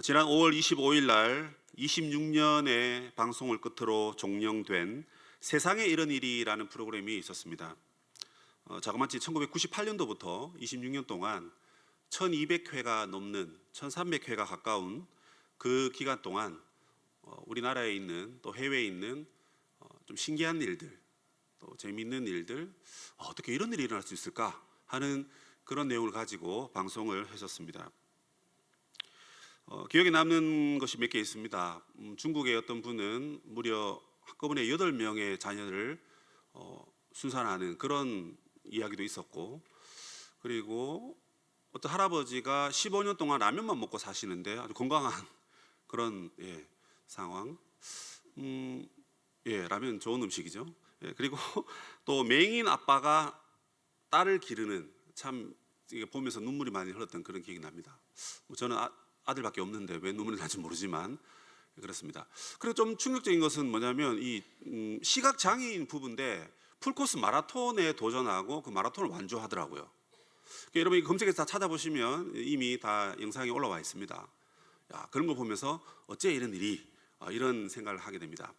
지난 5월 25일 날 26년의 방송을 끝으로 종영된 세상에 이런 일이라는 프로그램이 있었습니다. 자그마치 1998년도부터 26년 동안 1200회가 넘는 1300회가 가까운 그 기간 동안 우리나라에 있는 또 해외에 있는 좀 신기한 일들, 또 재미있는 일들, 어떻게 이런 일이 일어날 수 있을까 하는 그런 내용을 가지고 방송을 했었습니다. 기억에 남는 것이 몇 개 있습니다. 중국의 어떤 분은 무려 한꺼번에 8명의 자녀를 순산하는 그런 이야기도 있었고, 그리고 어떤 할아버지가 15년 동안 라면만 먹고 사시는데 아주 건강한 그런 상황. 라면 좋은 음식이죠. 그리고 또 맹인 아빠가 딸을 기르는, 참 이게 보면서 눈물이 많이 흘렀던 그런 기억이 납니다. 저는 아들밖에 없는데 왜 눈물이 나는지 모르지만 그렇습니다. 그리고 좀 충격적인 것은 뭐냐면 이 시각 장애인 부부인데 풀코스 마라톤에 도전하고 그 마라톤을 완주하더라고요. 여러분 검색해서 다 찾아보시면 이미 다 영상이 올라와 있습니다. 그런 걸 보면서 어째 이런 일이, 이런 생각을 하게 됩니다.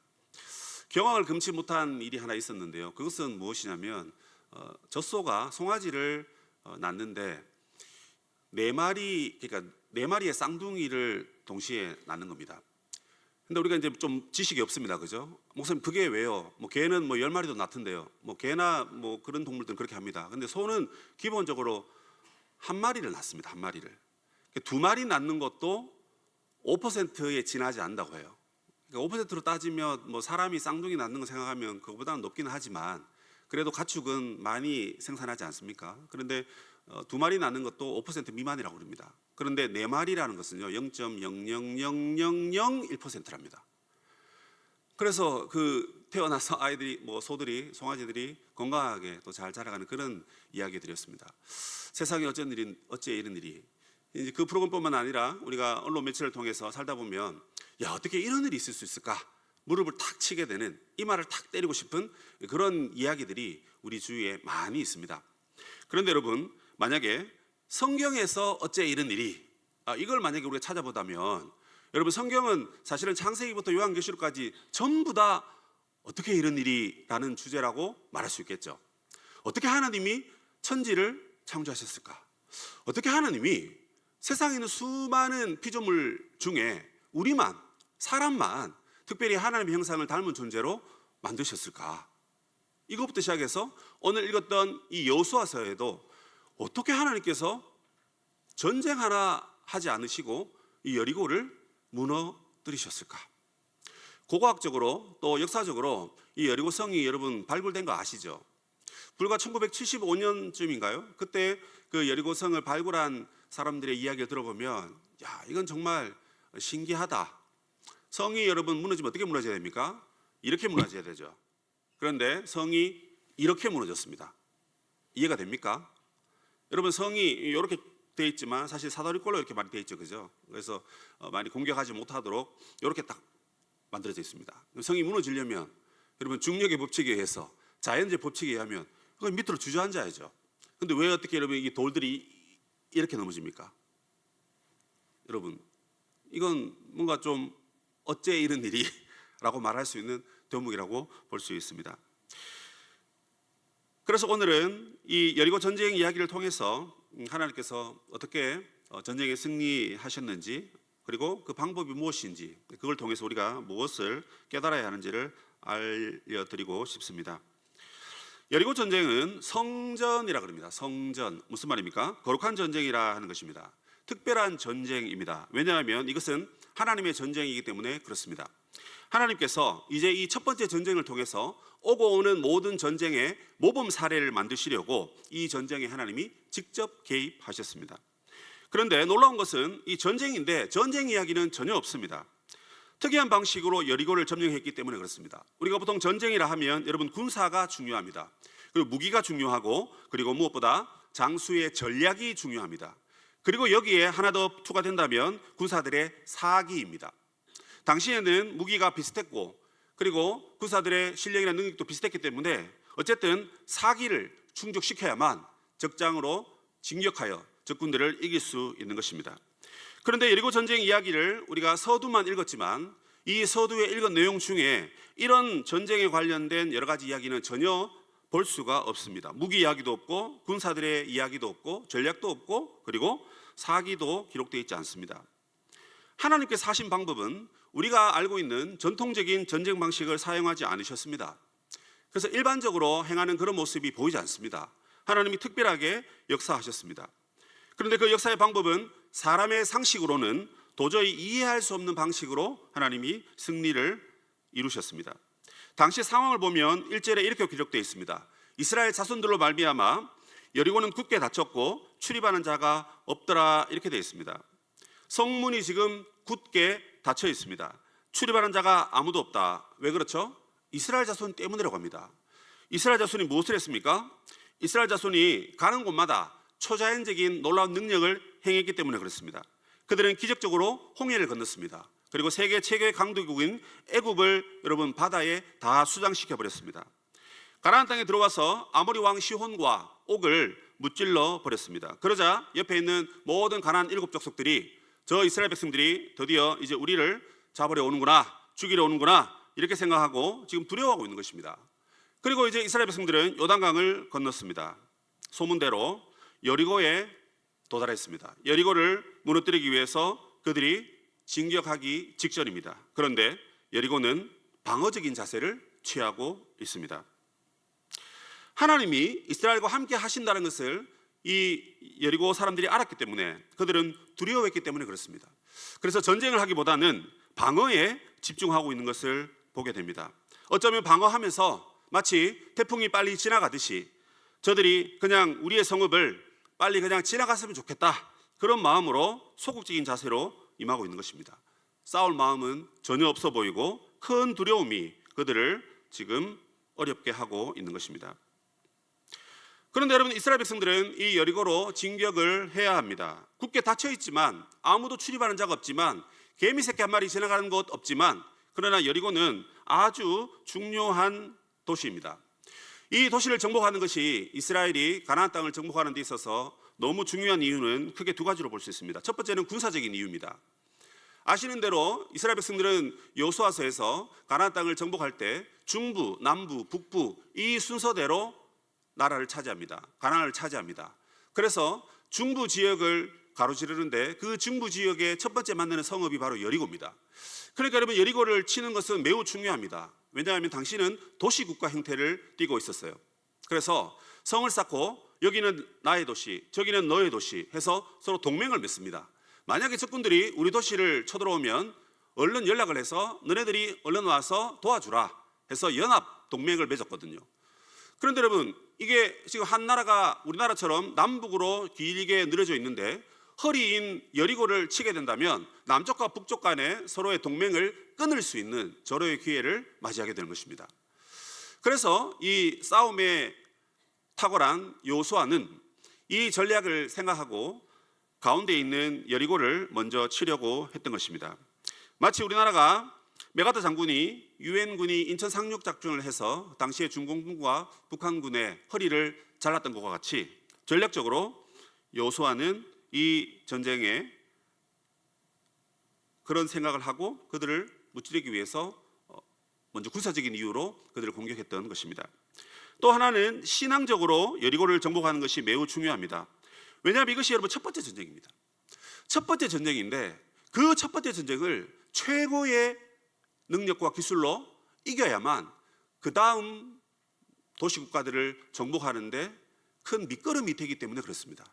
경악을 금치 못한 일이 하나 있었는데요. 그것은 무엇이냐면 젖소가 송아지를 낳는데 네 마리의 쌍둥이를 동시에 낳는 겁니다. 근데 우리가 이제 좀 지식이 없습니다, 그죠? 목사님 그게 왜요? 개는 10마리도 낳던데요. 개나 그런 동물들은 그렇게 합니다. 근데 소는 기본적으로 한 마리를 낳습니다. 한 마리를. 2마리 낳는 것도 5%에 지나지 않는다고 해요. 그러니까 5%로 따지면 사람이 쌍둥이 낳는 거 생각하면 그거보다는 높기는 하지만 그래도 가축은 많이 생산하지 않습니까? 그런데 2마리 낳는 것도 5% 미만이라고 그럽니다. 그런데 4마리라는 것은요 0.0000001%랍니다. 그래서 태어나서 아이들이 소들이 송아지들이 건강하게 또 잘 자라가는 그런 이야기들이었습니다. 세상에 어째 이런 일이. 이제 그 프로그램뿐만 아니라 우리가 언론 매체를 통해서 살다 보면 어떻게 이런 일이 있을 수 있을까? 무릎을 탁 치게 되는, 이마를 탁 때리고 싶은 그런 이야기들이 우리 주위에 많이 있습니다. 그런데 여러분, 만약에 성경에서 어째 이런 일이, 이걸 만약에 우리가 찾아보다면 여러분 성경은 사실은 창세기부터 요한계시록까지 전부 다 어떻게 이런 일이라는 주제라고 말할 수 있겠죠. 어떻게 하나님이 천지를 창조하셨을까? 어떻게 하나님이 세상에 있는 수많은 피조물 중에 우리만, 사람만 특별히 하나님의 형상을 닮은 존재로 만드셨을까? 이것부터 시작해서 오늘 읽었던 이 여호수아서에도 어떻게 하나님께서 전쟁 하나 하지 않으시고 이 여리고를 무너뜨리셨을까? 고고학적으로 또 역사적으로 이 여리고 성이 여러분 발굴된 거 아시죠? 불과 1975년쯤인가요? 그때 그 여리고 성을 발굴한 사람들의 이야기를 들어보면 이건 정말 신기하다. 성이 여러분 무너지면 어떻게 무너져야 됩니까? 이렇게 무너져야 되죠. 그런데 성이 이렇게 무너졌습니다. 이해가 됩니까? 여러분 성이 이렇게 되어 있지만 사실 사다리꼴로 이렇게 많이 되어 있죠, 그죠? 그래서 많이 공격하지 못하도록 이렇게 딱 만들어져 있습니다. 성이 무너지려면 여러분 중력의 법칙에 의해서, 자연의 법칙에 의하면 그건 밑으로 주저앉아야죠. 근데 왜 어떻게 여러분 이 돌들이 이렇게 넘어집니까? 여러분 이건 뭔가 좀 어째 이런 일이 라고 말할 수 있는 대목이라고 볼 수 있습니다. 그래서 오늘은 이 여리고 전쟁 이야기를 통해서 하나님께서 어떻게 전쟁에 승리하셨는지, 그리고 그 방법이 무엇인지, 그걸 통해서 우리가 무엇을 깨달아야 하는지를 알려드리고 싶습니다. 여리고 전쟁은 성전이라 그럽니다. 성전, 무슨 말입니까? 거룩한 전쟁이라 하는 것입니다. 특별한 전쟁입니다. 왜냐하면 이것은 하나님의 전쟁이기 때문에 그렇습니다. 하나님께서 이제 이 첫 번째 전쟁을 통해서 오고 오는 모든 전쟁의 모범 사례를 만드시려고 이 전쟁에 하나님이 직접 개입하셨습니다. 그런데 놀라운 것은 이 전쟁인데 전쟁 이야기는 전혀 없습니다. 특이한 방식으로 여리고를 점령했기 때문에 그렇습니다. 우리가 보통 전쟁이라 하면 여러분 군사가 중요합니다. 그리고 무기가 중요하고, 그리고 무엇보다 장수의 전략이 중요합니다. 그리고 여기에 하나 더 추가된다면 군사들의 사기입니다. 당시에는 무기가 비슷했고 그리고 군사들의 실력이나 능력도 비슷했기 때문에 어쨌든 사기를 충족시켜야만 적장으로 진격하여 적군들을 이길 수 있는 것입니다. 그런데 여리고 전쟁 이야기를 우리가 서두만 읽었지만 이 서두에 읽은 내용 중에 이런 전쟁에 관련된 여러 가지 이야기는 전혀 볼 수가 없습니다. 무기 이야기도 없고 군사들의 이야기도 없고 전략도 없고 그리고 사기도 기록되어 있지 않습니다. 하나님께서 하신 방법은 우리가 알고 있는 전통적인 전쟁 방식을 사용하지 않으셨습니다. 그래서 일반적으로 행하는 그런 모습이 보이지 않습니다. 하나님이 특별하게 역사하셨습니다. 그런데 그 역사의 방법은 사람의 상식으로는 도저히 이해할 수 없는 방식으로 하나님이 승리를 이루셨습니다. 당시 상황을 보면 1절에 이렇게 기록되어 있습니다. 이스라엘 자손들로 말미암아 여리고는 굳게 닫혔고 출입하는 자가 없더라, 이렇게 되어 있습니다. 성문이 지금 굳게 닫혀 있습니다. 출입하는 자가 아무도 없다. 왜 그렇죠? 이스라엘 자손 때문이라고 합니다. 이스라엘 자손이 무엇을 했습니까? 이스라엘 자손이 가는 곳마다 초자연적인 놀라운 능력을 행했기 때문에 그렇습니다. 그들은 기적적으로 홍해를 건넜습니다. 그리고 세계 최고의 강대국인 애굽을 여러분 바다에 다 수장시켜 버렸습니다. 가나안 땅에 들어와서 아모리 왕 시혼과 옥을 무찔러 버렸습니다. 그러자 옆에 있는 모든 가나안 7 족속들이 저 이스라엘 백성들이 드디어 이제 우리를 잡으려 오는구나, 죽이려 오는구나, 이렇게 생각하고 지금 두려워하고 있는 것입니다. 그리고 이제 이스라엘 백성들은 요단강을 건넜습니다. 소문대로 여리고에 도달했습니다. 여리고를 무너뜨리기 위해서 그들이 진격하기 직전입니다. 그런데 여리고는 방어적인 자세를 취하고 있습니다. 하나님이 이스라엘과 함께 하신다는 것을 이 여리고 사람들이 알았기 때문에 그들은 두려워했기 때문에 그렇습니다. 그래서 전쟁을 하기보다는 방어에 집중하고 있는 것을 보게 됩니다. 어쩌면 방어하면서 마치 태풍이 빨리 지나가듯이 저들이 그냥 우리의 성읍을 빨리 그냥 지나갔으면 좋겠다, 그런 마음으로 소극적인 자세로 임하고 있는 것입니다. 싸울 마음은 전혀 없어 보이고 큰 두려움이 그들을 지금 어렵게 하고 있는 것입니다. 그런데 여러분, 이스라엘 백성들은 이 여리고로 진격을 해야 합니다. 굳게 닫혀 있지만 아무도 출입하는 자가 없지만 개미 새끼 한 마리 지나가는 곳 없지만 그러나 여리고는 아주 중요한 도시입니다. 이 도시를 정복하는 것이 이스라엘이 가나안 땅을 정복하는 데 있어서 너무 중요한 이유는 크게 2가지로 볼 수 있습니다. 첫 번째는 군사적인 이유입니다. 아시는 대로 이스라엘 백성들은 여호수아서에서 가나안 땅을 정복할 때 중부, 남부, 북부 이 순서대로 나라를 차지합니다. 가나안을 차지합니다. 그래서 중부 지역을 가로지르는데 그 중부 지역의 첫 번째 만나는 성읍이 바로 여리고입니다. 그러니까 여러분, 여리고를 치는 것은 매우 중요합니다. 왜냐하면 당신은 도시국가 형태를 띠고 있었어요. 그래서 성을 쌓고 여기는 나의 도시, 저기는 너의 도시 해서 서로 동맹을 맺습니다. 만약에 적군들이 우리 도시를 쳐들어오면 얼른 연락을 해서 너네들이 얼른 와서 도와주라 해서 연합 동맹을 맺었거든요. 그런데 여러분, 이게 지금 한 나라가 우리나라처럼 남북으로 길게 늘어져 있는데 허리인 여리고를 치게 된다면 남쪽과 북쪽 간에 서로의 동맹을 끊을 수 있는 절호의 기회를 맞이하게 되는 것입니다. 그래서 이 싸움에 탁월한 여호수아는 이 전략을 생각하고 가운데 있는 여리고를 먼저 치려고 했던 것입니다. 마치 우리나라가 메가더 장군이 유엔군이 인천 상륙 작전을 해서 당시에 중공군과 북한군의 허리를 잘랐던 것과 같이 전략적으로 여호수아는 이 전쟁에 그런 생각을 하고 그들을 무찌르기 위해서 먼저 군사적인 이유로 그들을 공격했던 것입니다. 또 하나는 신앙적으로 여리고를 정복하는 것이 매우 중요합니다. 왜냐하면 이것이 여러분 첫 번째 전쟁입니다. 첫 번째 전쟁인데 그 첫 번째 전쟁을 최고의 능력과 기술로 이겨야만 그 다음 도시국가들을 정복하는데 큰 밑거름이 되기 때문에 그렇습니다.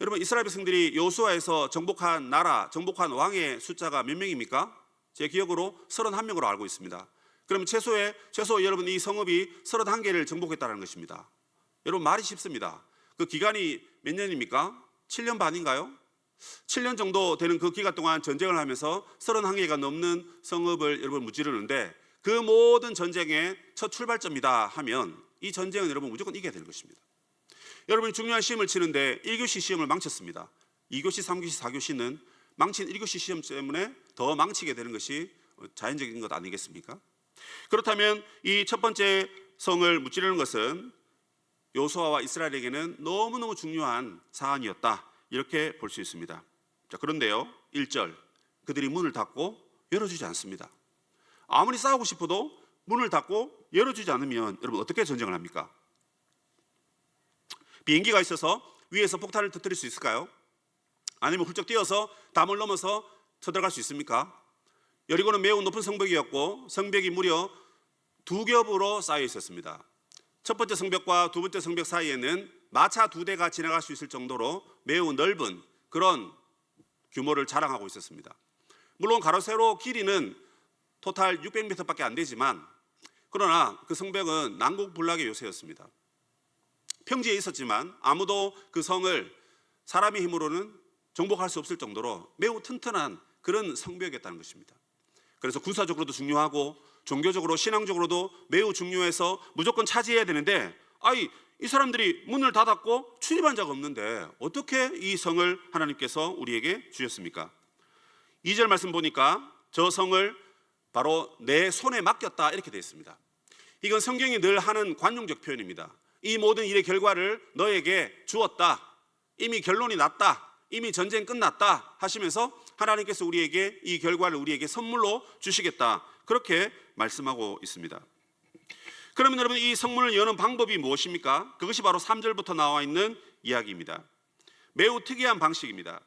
여러분, 이스라엘 백성들이 여호수아에서 정복한 나라, 정복한 왕의 숫자가 몇 명입니까? 제 기억으로 31명으로 알고 있습니다. 그러면 최소 여러분 이 성읍이 31개를 정복했다는 것입니다. 여러분, 말이 쉽습니다. 그 기간이 몇 년입니까? 7년 반인가요? 7년 정도 되는 그 기간 동안 전쟁을 하면서 31개가 넘는 성읍을 여러분 무찌르는데 그 모든 전쟁의 첫 출발점이다 하면 이 전쟁은 여러분 무조건 이겨야 되는 것입니다. 여러분이 중요한 시험을 치는데 1교시 시험을 망쳤습니다. 2교시, 3교시, 4교시는 망친 1교시 시험 때문에 더 망치게 되는 것이 자연적인 것 아니겠습니까? 그렇다면 이 첫 번째 성을 무찌르는 것은 여호수아와 이스라엘에게는 너무너무 중요한 사안이었다, 이렇게 볼 수 있습니다. 자, 그런데요, 1절, 그들이 문을 닫고 열어주지 않습니다. 아무리 싸우고 싶어도 문을 닫고 열어주지 않으면 여러분 어떻게 전쟁을 합니까? 비행기가 있어서 위에서 폭탄을 터뜨릴 수 있을까요? 아니면 훌쩍 뛰어서 담을 넘어서 쳐들어갈 수 있습니까? 여리고는 매우 높은 성벽이었고 성벽이 무려 2겹으로 쌓여 있었습니다. 첫 번째 성벽과 두 번째 성벽 사이에는 마차 2대가 지나갈 수 있을 정도로 매우 넓은 그런 규모를 자랑하고 있었습니다. 물론 가로세로 길이는 토탈 600m밖에 안 되지만 그러나 그 성벽은 난공불락의 요새였습니다. 평지에 있었지만 아무도 그 성을 사람의 힘으로는 정복할 수 없을 정도로 매우 튼튼한 그런 성벽이었다는 것입니다. 그래서 군사적으로도 중요하고 종교적으로 신앙적으로도 매우 중요해서 무조건 차지해야 되는데 이 사람들이 문을 닫았고 출입한 자가 없는데 어떻게 이 성을 하나님께서 우리에게 주셨습니까? 2절 말씀 보니까 저 성을 바로 내 손에 맡겼다 이렇게 되어 있습니다. 이건 성경이 늘 하는 관용적 표현입니다. 이 모든 일의 결과를 너에게 주었다. 이미 결론이 났다. 이미 전쟁 끝났다 하시면서 하나님께서 우리에게 이 결과를 우리에게 선물로 주시겠다. 그렇게 말씀하고 있습니다. 그러면 여러분 이 성문을 여는 방법이 무엇입니까? 그것이 바로 3절부터 나와 있는 이야기입니다. 매우 특이한 방식입니다.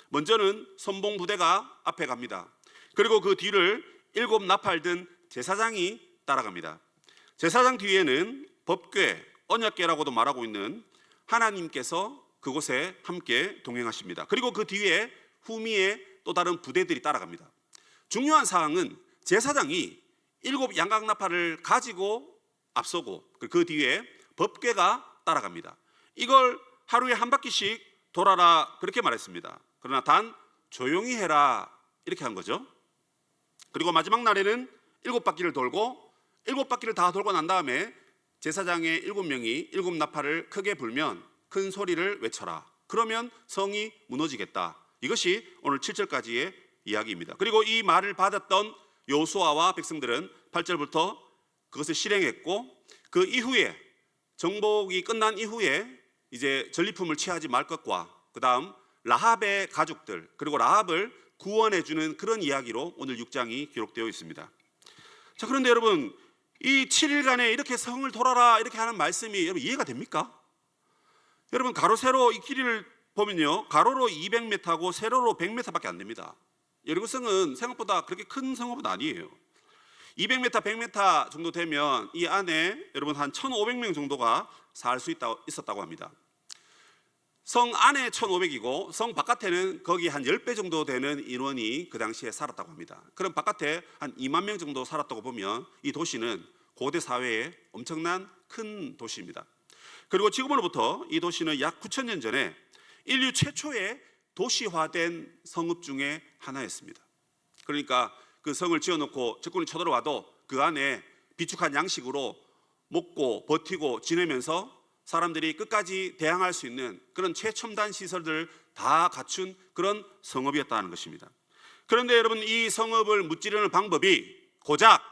먼저는 선봉 부대가 앞에 갑니다. 그리고 그 뒤를 7 나팔 든 제사장이 따라갑니다. 제사장 뒤에는 법궤, 언약궤라고도 말하고 있는 하나님께서 그곳에 함께 동행하십니다. 그리고 그 뒤에 후미에 또 다른 부대들이 따라갑니다. 중요한 사항은 제사장이 7 양각나팔을 가지고 앞서고 그 뒤에 법궤가 따라갑니다. 이걸 하루에 한 바퀴씩 돌아라 그렇게 말했습니다. 그러나 단 조용히 해라 이렇게 한 거죠. 그리고 마지막 날에는 7바퀴를 돌고 7바퀴를 다 돌고 난 다음에 제사장의 7명이 7 나팔을 크게 불면 큰 소리를 외쳐라. 그러면 성이 무너지겠다. 이것이 오늘 7절까지의 이야기입니다. 그리고 이 말을 받았던 여호수아와 백성들은 8절부터 그것을 실행했고 그 이후에 정복이 끝난 이후에 이제 전리품을 취하지 말 것과 그 다음 라합의 가족들 그리고 라합을 구원해 주는 그런 이야기로 오늘 6장이 기록되어 있습니다. 자, 그런데 여러분 이 7일간에 이렇게 성을 돌아라 이렇게 하는 말씀이 여러분 이해가 됩니까? 여러분 가로 세로 이 길이를 보면요 가로로 200m고 세로로 100m밖에 안 됩니다. 여리고성은 생각보다 그렇게 큰 성읍은 아니에요. 200m, 100m 정도 되면 이 안에 여러분 한 1,500명 정도가 살 수 있었다고 합니다. 성 안에 1,500이고 성 바깥에는 거기 한 10배 정도 되는 인원이 그 당시에 살았다고 합니다. 그럼 바깥에 한 2만 명 정도 살았다고 보면 이 도시는 고대 사회의 엄청난 큰 도시입니다. 그리고 지금으로부터 이 도시는 약 9,000년 전에 인류 최초의 도시화된 성읍 중에 하나였습니다. 그러니까 그 성을 지어놓고 적군이 쳐들어와도 그 안에 비축한 양식으로 먹고 버티고 지내면서 사람들이 끝까지 대항할 수 있는 그런 최첨단 시설들을 다 갖춘 그런 성읍이었다는 것입니다. 그런데 여러분 이 성읍을 무찌르는 방법이 고작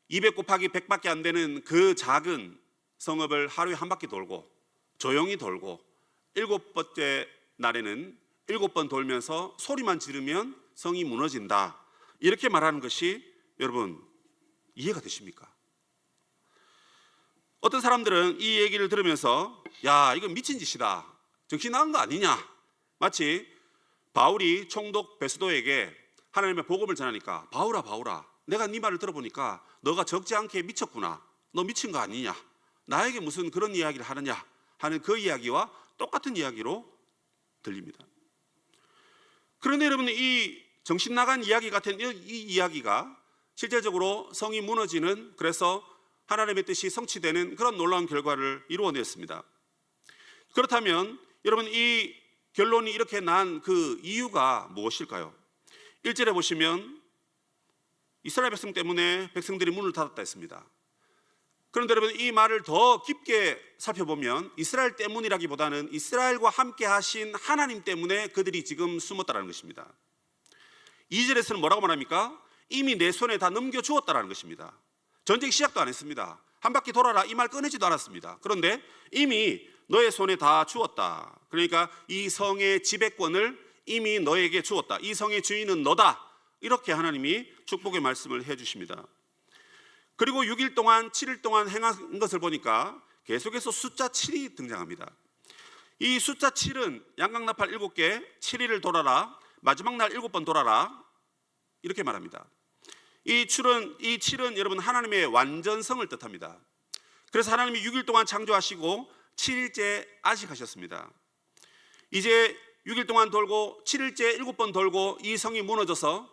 200 곱하기 100밖에 안 되는 그 작은 성읍을 하루에 한 바퀴 돌고 조용히 돌고 7번째 날에는 7번 돌면서 소리만 지르면 성이 무너진다 이렇게 말하는 것이 여러분 이해가 되십니까? 어떤 사람들은 이 얘기를 들으면서 야 이건 미친 짓이다 정신 나간 거 아니냐 마치 바울이 총독 베스도에게 하나님의 복음을 전하니까 바울아 내가 네 말을 들어보니까 너가 적지 않게 미쳤구나 너 미친 거 아니냐 나에게 무슨 그런 이야기를 하느냐 하는 그 이야기와 똑같은 이야기로 들립니다. 그런데 여러분 이 정신 나간 이야기 같은 이 이야기가 실제적으로 성이 무너지는 그래서 하나님의 뜻이 성취되는 그런 놀라운 결과를 이루어냈습니다. 그렇다면 여러분 이 결론이 이렇게 난 그 이유가 무엇일까요? 1절에 보시면 이스라엘 백성 때문에 백성들이 문을 닫았다 했습니다. 그런데 여러분 이 말을 더 깊게 살펴보면 이스라엘 때문이라기보다는 이스라엘과 함께 하신 하나님 때문에 그들이 지금 숨었다는 것입니다. 2절에서는 뭐라고 말합니까? 이미 내 손에 다 넘겨주었다는 것입니다. 전쟁 시작도 안 했습니다. 한 바퀴 돌아라 이 말 꺼내지도 않았습니다. 그런데 이미 너의 손에 다 주었다. 그러니까 이 성의 지배권을 이미 너에게 주었다. 이 성의 주인은 너다. 이렇게 하나님이 축복의 말씀을 해주십니다. 그리고 6일 동안 7일 동안 행한 것을 보니까 계속해서 숫자 7이 등장합니다. 이 숫자 7은 양강나팔 7개, 7일을 돌아라, 마지막 날 7번 돌아라, 이렇게 말합니다. 이 7은 여러분 하나님의 완전성을 뜻합니다. 그래서 하나님이 6일 동안 창조하시고 7일째 안식하셨습니다. 이제 6일 동안 돌고 7일째 7번 돌고 이 성이 무너져서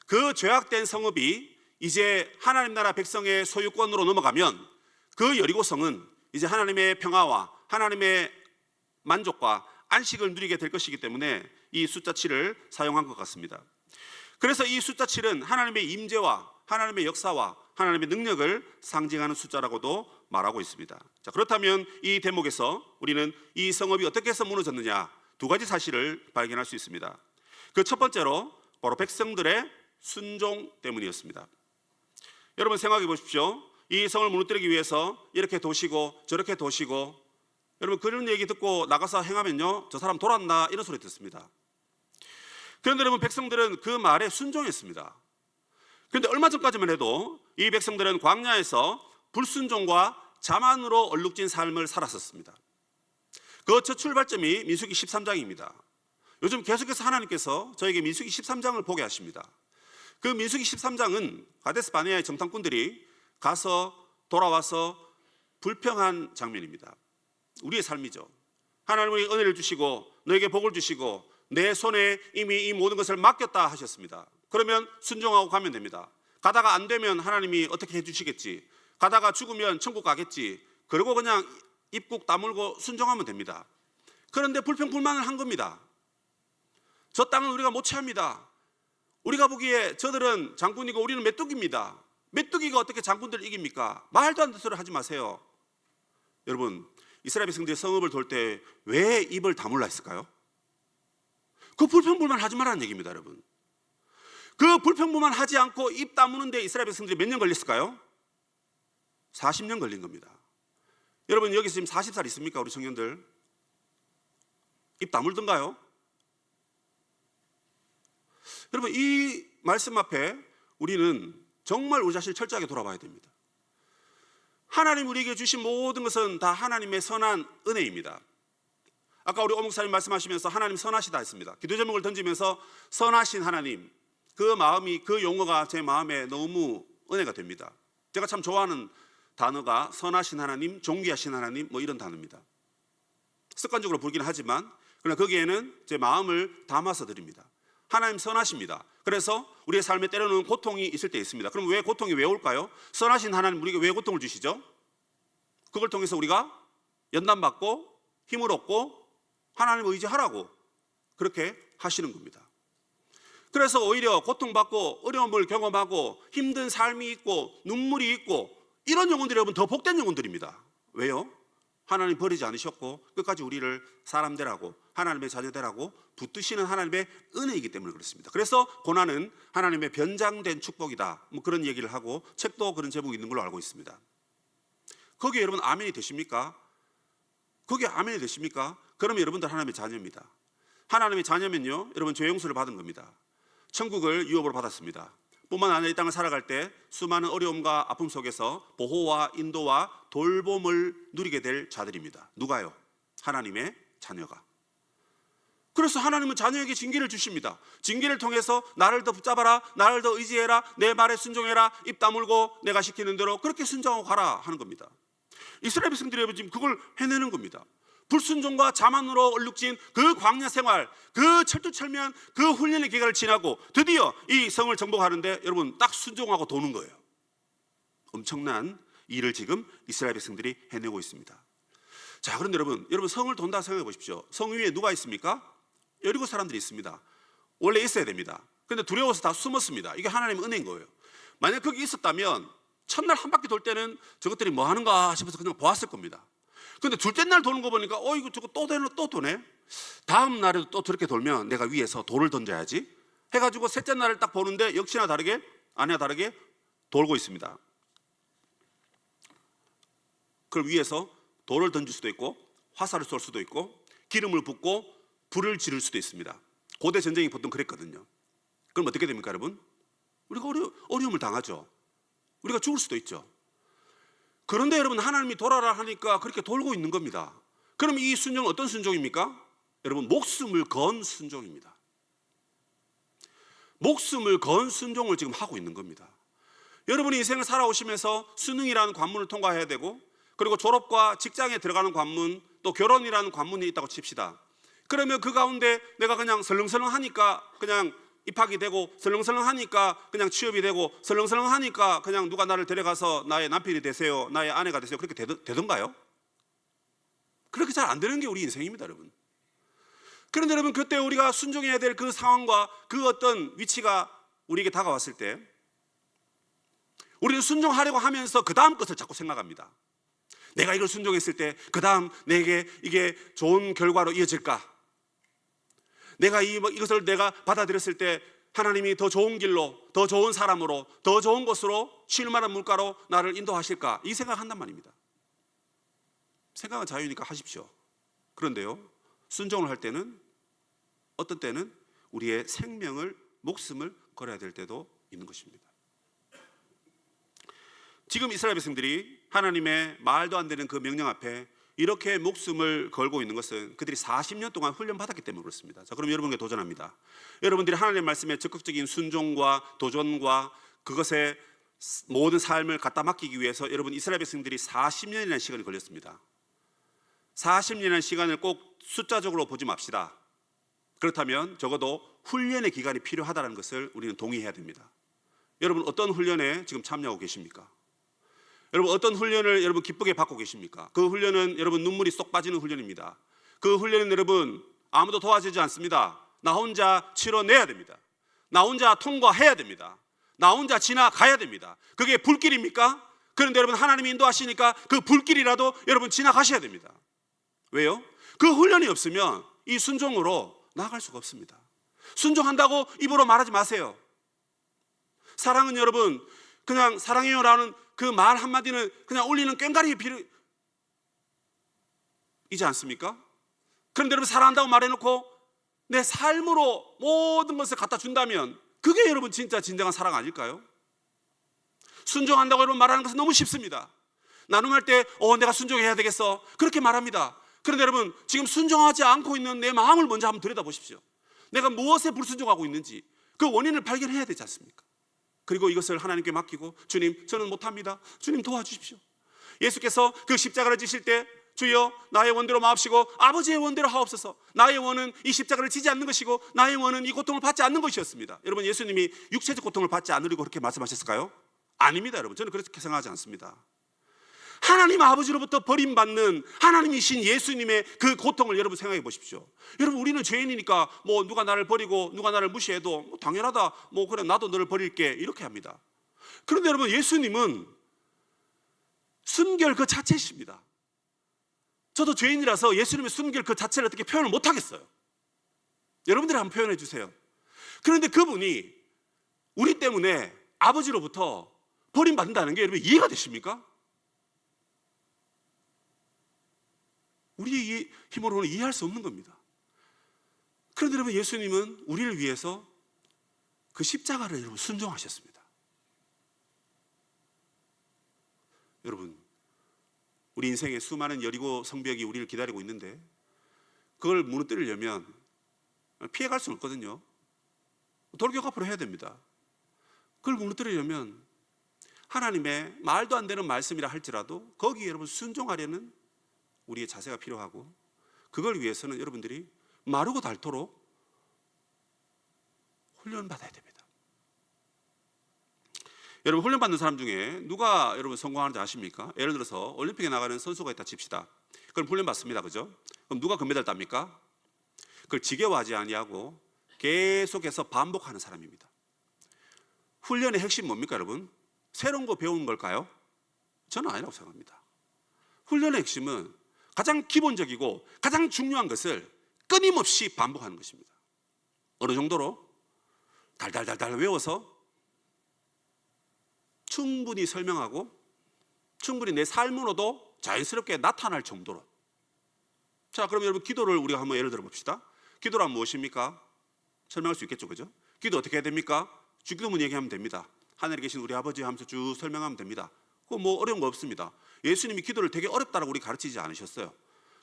그 죄악된 성읍이 이제 하나님 나라 백성의 소유권으로 넘어가면 그 여리고성은 이제 하나님의 평화와 하나님의 만족과 안식을 누리게 될 것이기 때문에 이 숫자 7을 사용한 것 같습니다. 그래서 이 숫자 7은 하나님의 임재와 하나님의 역사와 하나님의 능력을 상징하는 숫자라고도 말하고 있습니다. 자, 그렇다면 이 대목에서 우리는 이 성읍이 어떻게 해서 무너졌느냐, 두 가지 사실을 발견할 수 있습니다. 그 첫 번째로 바로 백성들의 순종 때문이었습니다. 여러분 생각해 보십시오. 이 성을 무너뜨리기 위해서 이렇게 도시고 저렇게 도시고, 여러분 그런 얘기 듣고 나가서 행하면요, 저 사람 돌았나 이런 소리 듣습니다. 그런데 여러분 백성들은 그 말에 순종했습니다. 그런데 얼마 전까지만 해도 이 백성들은 광야에서 불순종과 자만으로 얼룩진 삶을 살았었습니다. 그 첫 출발점이 민수기 13장입니다. 요즘 계속해서 하나님께서 저에게 민수기 13장을 보게 하십니다. 그 민수기 13장은 가데스 바네아의 정탐꾼들이 가서 돌아와서 불평한 장면입니다. 우리의 삶이죠. 하나님이 은혜를 주시고 너에게 복을 주시고 내 손에 이미 이 모든 것을 맡겼다 하셨습니다. 그러면 순종하고 가면 됩니다. 가다가 안 되면 하나님이 어떻게 해주시겠지, 가다가 죽으면 천국 가겠지, 그리고 그냥 입국 다물고 순종하면 됩니다. 그런데 불평불만을 한 겁니다. 저 땅은 우리가 못 취합니다. 우리가 보기에 저들은 장군이고 우리는 메뚜기입니다. 메뚜기가 어떻게 장군들을 이깁니까? 말도 안 되는 소리 하지 마세요. 여러분, 이스라엘 백성들이 성읍을 돌 때 왜 입을 다물라 했을까요? 그 불평불만 하지 말라는 얘기입니다. 여러분, 그 불평불만 하지 않고 입 다무는데 이스라엘 백성들이 몇 년 걸렸을까요? 40년 걸린 겁니다. 여러분 여기 지금 40살 있습니까? 우리 청년들 입 다물던가요? 여러분 이 말씀 앞에 우리는 정말 우리 자신을 철저하게 돌아봐야 됩니다. 하나님 우리에게 주신 모든 것은 다 하나님의 선한 은혜입니다. 아까 우리 오목사님 말씀하시면서 하나님 선하시다 했습니다. 기도 제목을 던지면서 선하신 하나님, 그 마음이, 그 용어가 제 마음에 너무 은혜가 됩니다. 제가 참 좋아하는 단어가 선하신 하나님, 존귀하신 하나님 뭐 이런 단어입니다. 습관적으로 부르긴 하지만 그러나 거기에는 제 마음을 담아서 드립니다. 하나님 선하십니다. 그래서 우리의 삶에 때로는 고통이 있을 때 있습니다. 그럼 왜 고통이 왜 올까요? 선하신 하나님 우리에게 왜 고통을 주시죠? 그걸 통해서 우리가 연단받고 힘을 얻고 하나님을 의지하라고 그렇게 하시는 겁니다. 그래서 오히려 고통받고 어려움을 경험하고 힘든 삶이 있고 눈물이 있고 이런 영혼들이 여러분 더 복된 영혼들입니다. 왜요? 하나님 버리지 않으셨고 끝까지 우리를 사람 되라고, 하나님의 자녀 되라고 붙드시는 하나님의 은혜이기 때문에 그렇습니다. 그래서 고난은 하나님의 변장된 축복이다, 뭐 그런 얘기를 하고 책도 그런 제목이 있는 걸로 알고 있습니다. 거기에 여러분 아멘이 되십니까? 거기에 아멘이 되십니까? 그러면 여러분들 하나님의 자녀입니다. 하나님의 자녀면요, 여러분 죄 용서를 받은 겁니다. 천국을 유업으로 받았습니다. 뿐만 아니라 이 땅을 살아갈 때 수많은 어려움과 아픔 속에서 보호와 인도와 돌봄을 누리게 될 자들입니다. 누가요? 하나님의 자녀가. 그래서 하나님은 자녀에게 징계를 주십니다. 징계를 통해서 나를 더 붙잡아라, 나를 더 의지해라, 내 말에 순종해라, 입 다물고 내가 시키는 대로 그렇게 순종하고 가라 하는 겁니다. 이스라엘 백성들이 지금 그걸 해내는 겁니다. 불순종과 자만으로 얼룩진 그 광야 생활, 그 철두철미한 그 훈련의 기간을 지나고 드디어 이 성을 정복하는데 여러분 딱 순종하고 도는 거예요. 엄청난 일을 지금 이스라엘 백성들이 해내고 있습니다. 자, 그런데 여러분 성을 돈다 생각해 보십시오. 성 위에 누가 있습니까? 여리고 사람들이 있습니다. 원래 있어야 됩니다. 그런데 두려워서 다 숨었습니다. 이게 하나님의 은혜인 거예요. 만약 거기 있었다면 첫날 한 바퀴 돌 때는 저것들이 뭐 하는가 싶어서 그냥 보았을 겁니다. 근데 둘째 날 도는 거 보니까 이거 저거 또 도네. 다음 날에도 또 저렇게 돌면 내가 위에서 돌을 던져야지 해가지고 셋째 날을 딱 보는데 역시나 다르게, 아내와 다르게 돌고 있습니다. 그걸 위에서 돌을 던질 수도 있고 화살을 쏠 수도 있고 기름을 붓고 불을 지를 수도 있습니다. 고대 전쟁이 보통 그랬거든요. 그럼 어떻게 됩니까, 여러분? 우리가 어려움을 당하죠. 우리가 죽을 수도 있죠. 그런데 여러분, 하나님이 돌아라 하니까 그렇게 돌고 있는 겁니다. 그럼 이 순종은 어떤 순종입니까? 여러분, 목숨을 건 순종입니다. 목숨을 건 순종을 지금 하고 있는 겁니다. 여러분이 인생을 살아오시면서 수능이라는 관문을 통과해야 되고, 그리고 졸업과 직장에 들어가는 관문, 또 결혼이라는 관문이 있다고 칩시다. 그러면 그 가운데 내가 그냥 설렁설렁 하니까 그냥 입학이 되고, 설렁설렁 하니까 그냥 취업이 되고, 설렁설렁 하니까 그냥 누가 나를 데려가서 나의 남편이 되세요, 나의 아내가 되세요, 그렇게 되던가요? 그렇게 잘 안 되는 게 우리 인생입니다, 여러분. 그런데 여러분, 그때 우리가 순종해야 될 그 상황과 그 어떤 위치가 우리에게 다가왔을 때, 우리는 순종하려고 하면서 그 다음 것을 자꾸 생각합니다. 내가 이걸 순종했을 때 그 다음 내게 이게 좋은 결과로 이어질까? 내가 이것을 내가 받아들였을 때 하나님이 더 좋은 길로, 더 좋은 사람으로, 더 좋은 곳으로, 쉴만한 물가로 나를 인도하실까? 이 생각을 한단 말입니다. 생각은 자유니까 하십시오. 그런데요, 순종을 할 때는, 어떤 때는 우리의 생명을, 목숨을 걸어야 될 때도 있는 것입니다. 지금 이스라엘 백성들이 하나님의 말도 안 되는 그 명령 앞에 이렇게 목숨을 걸고 있는 것은 그들이 40년 동안 훈련받았기 때문에 그렇습니다. 자, 그럼 여러분께 도전합니다. 여러분들이 하나님의 말씀에 적극적인 순종과 도전과 그것에 모든 삶을 갖다 맡기기 위해서 여러분, 이스라엘 백성들이 40년이라는 시간이 걸렸습니다. 40년이라는 시간을 꼭 숫자적으로 보지 맙시다. 그렇다면 적어도 훈련의 기간이 필요하다는 것을 우리는 동의해야 됩니다. 여러분, 어떤 훈련에 지금 참여하고 계십니까? 여러분, 어떤 훈련을 여러분 기쁘게 받고 계십니까? 그 훈련은 여러분 눈물이 쏙 빠지는 훈련입니다. 그 훈련은 여러분 아무도 도와주지 않습니다. 나 혼자 치러내야 됩니다. 나 혼자 통과해야 됩니다. 나 혼자 지나가야 됩니다. 그게 불길입니까? 그런데 여러분, 하나님이 인도하시니까 그 불길이라도 여러분 지나가셔야 됩니다. 왜요? 그 훈련이 없으면 이 순종으로 나아갈 수가 없습니다. 순종한다고 입으로 말하지 마세요. 사랑은 여러분, 그냥 사랑해요라는 그 말 한마디는 그냥 올리는 꽹가리 비이지 않습니까? 그런데 여러분, 사랑한다고 말해놓고 내 삶으로 모든 것을 갖다 준다면 그게 여러분 진짜 진정한 사랑 아닐까요? 순종한다고 여러분 말하는 것은 너무 쉽습니다. 나눔할 때 내가 순종해야 되겠어, 그렇게 말합니다. 그런데 여러분, 지금 순종하지 않고 있는 내 마음을 먼저 한번 들여다보십시오. 내가 무엇에 불순종하고 있는지 그 원인을 발견해야 되지 않습니까? 그리고 이것을 하나님께 맡기고, 주님, 저는 못합니다, 주님 도와주십시오. 예수께서 그 십자가를 지실 때 주여 나의 원대로 마옵시고 아버지의 원대로 하옵소서. 나의 원은 이 십자가를 지지 않는 것이고 나의 원은 이 고통을 받지 않는 것이었습니다. 여러분, 예수님이 육체적 고통을 받지 않으려고 그렇게 말씀하셨을까요? 아닙니다. 여러분, 저는 그렇게 생각하지 않습니다. 하나님 아버지로부터 버림받는 하나님이신 예수님의 그 고통을 여러분 생각해 보십시오. 여러분, 우리는 죄인이니까 누가 나를 버리고 누가 나를 무시해도 당연하다, 그래 나도 너를 버릴게, 이렇게 합니다. 그런데 여러분, 예수님은 순결 그 자체이십니다. 저도 죄인이라서 예수님의 순결 그 자체를 어떻게 표현을 못 하겠어요. 여러분들이 한번 표현해 주세요. 그런데 그분이 우리 때문에 아버지로부터 버림받는다는 게 여러분 이해가 되십니까? 우리의 힘으로는 이해할 수 없는 겁니다. 그런데 여러분, 예수님은 우리를 위해서 그 십자가를 여러분 순종하셨습니다. 여러분, 우리 인생에 수많은 여리고 성벽이 우리를 기다리고 있는데 그걸 무너뜨리려면 피해갈 수는 없거든요. 돌격 앞으로 해야 됩니다. 그걸 무너뜨리려면 하나님의 말도 안 되는 말씀이라 할지라도 거기에 여러분 순종하려는 우리의 자세가 필요하고, 그걸 위해서는 여러분들이 마르고 닳도록 훈련받아야 됩니다. 여러분, 훈련받는 사람 중에 누가 여러분 성공하는지 아십니까? 예를 들어서 올림픽에 나가는 선수가 있다 칩시다. 그럼 훈련받습니다. 그죠? 그럼 누가 금메달 땁니까? 그걸 지겨워하지 아니하고 계속해서 반복하는 사람입니다. 훈련의 핵심 뭡니까, 여러분? 새로운 거 배우는 걸까요? 저는 아니라고 생각합니다. 훈련의 핵심은 가장 기본적이고 가장 중요한 것을 끊임없이 반복하는 것입니다. 어느 정도로? 달달달달 외워서 충분히 설명하고 충분히 내 삶으로도 자연스럽게 나타날 정도로. 자, 그럼 여러분, 기도를 우리가 한번 예를 들어 봅시다. 기도란 무엇입니까? 설명할 수 있겠죠, 그죠? 기도 어떻게 해야 됩니까? 주기도문 얘기하면 됩니다. 하늘에 계신 우리 아버지 하면서 쭉 설명하면 됩니다. 그거 뭐 어려운 거 없습니다. 예수님이 기도를 되게 어렵다라고 우리 가르치지 않으셨어요.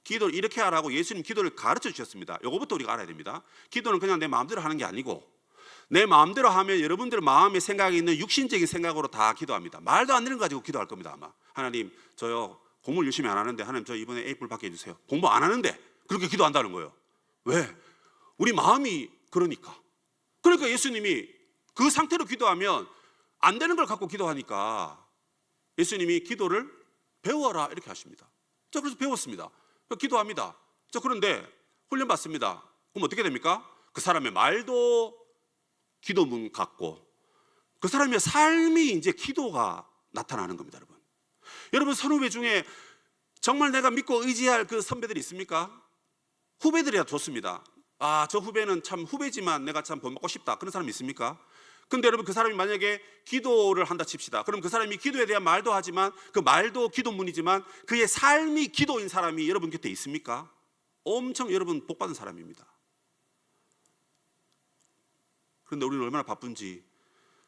기도를 이렇게 하라고 예수님 기도를 가르쳐 주셨습니다. 이거부터 우리가 알아야 됩니다. 기도는 그냥 내 마음대로 하는 게 아니고 내 마음대로 하면 여러분들 마음에 생각이 있는 육신적인 생각으로 다 기도합니다. 말도 안 되는 거 가지고 기도할 겁니다. 아마 하나님 저요 공부를 열심히 안 하는데 하나님 저 이번에 A뿔 받게 해주세요. 공부 안 하는데 그렇게 기도한다는 거예요. 왜? 우리 마음이 그러니까 예수님이 그 상태로 기도하면 안 되는 걸 갖고 기도하니까 예수님이 기도를 배워라 이렇게 하십니다. 저 그래서 배웠습니다. 기도합니다. 저 그런데 훈련 받습니다. 그럼 어떻게 됩니까? 그 사람의 말도 기도문 같고 그 사람의 삶이 이제 기도가 나타나는 겁니다. 여러분 선후배 중에 정말 내가 믿고 의지할 그 선배들이 있습니까? 후배들이야 좋습니다. 아, 저 후배는 참 후배지만 내가 참 본받고 싶다. 그런 사람 있습니까? 근데 여러분 그 사람이 만약에 기도를 한다 칩시다. 그럼 그 사람이 기도에 대한 말도 하지만 그 말도 기도문이지만 그의 삶이 기도인 사람이 여러분 곁에 있습니까? 엄청 여러분 복받은 사람입니다. 그런데 우리는 얼마나 바쁜지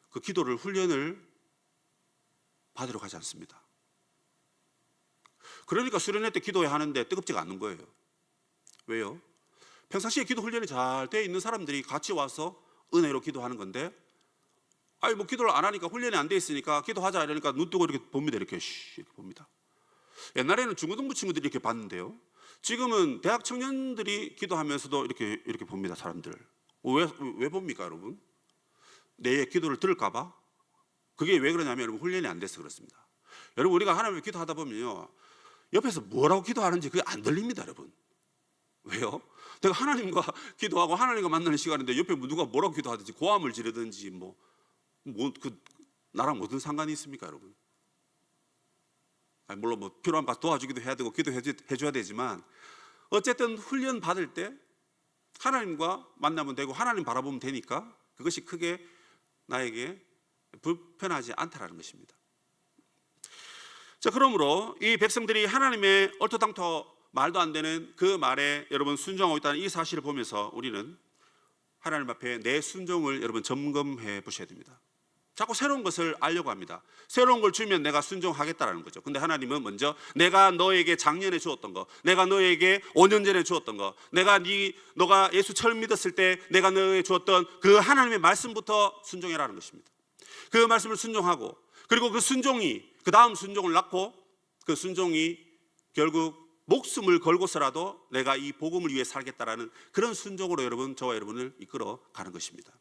그 기도를 훈련을 받으러 가지 않습니다. 그러니까 수련회 때 기도해야 하는데 뜨겁지가 않는 거예요. 왜요? 평상시에 기도 훈련이 잘 돼 있는 사람들이 같이 와서 은혜로 기도하는 건데 아니 뭐 기도를 안 하니까 훈련이 안 돼 있으니까 기도하자 이러니까 눈 뜨고 이렇게 봅니다. 이렇게 봅니다. 옛날에는 중고등부 친구들이 이렇게 봤는데요. 지금은 대학 청년들이 기도하면서도 이렇게 봅니다. 사람들. 왜 봅니까, 여러분? 내 기도를 들을까 봐? 그게 왜 그러냐면 여러분 훈련이 안 돼서 그렇습니다. 여러분 우리가 하나님을 기도하다 보면요. 옆에서 뭐라고 기도하는지 그게 안 들립니다, 여러분. 왜요? 내가 하나님과 기도하고 하나님과 만나는 시간인데 옆에 누가 뭐라고 기도하든지 고함을 지르든지 나랑 무슨 상관이 있습니까, 여러분? 아니, 물론 뭐 필요한 바 도와주기도 해야 되고 기도해줘야 되지만 어쨌든 훈련 받을 때 하나님과 만나면 되고 하나님 바라보면 되니까 그것이 크게 나에게 불편하지 않다라는 것입니다. 자, 그러므로 이 백성들이 하나님의 얼토당토 말도 안 되는 그 말에 여러분 순종하고 있다는 이 사실을 보면서 우리는 하나님 앞에 내 순종을 여러분 점검해 보셔야 됩니다. 자꾸 새로운 것을 알려고 합니다. 새로운 걸 주면 내가 순종하겠다라는 거죠. 근데 하나님은 먼저 내가 너에게 작년에 주었던 거, 내가 너에게 5년 전에 주었던 거, 너가 예수 처음 믿었을 때 내가 너에게 주었던 그 하나님의 말씀부터 순종해라는 것입니다. 그 말씀을 순종하고 그리고 그 순종이 그 다음 순종을 낳고 그 순종이 결국 목숨을 걸고서라도 내가 이 복음을 위해 살겠다라는 그런 순종으로 여러분 저와 여러분을 이끌어 가는 것입니다.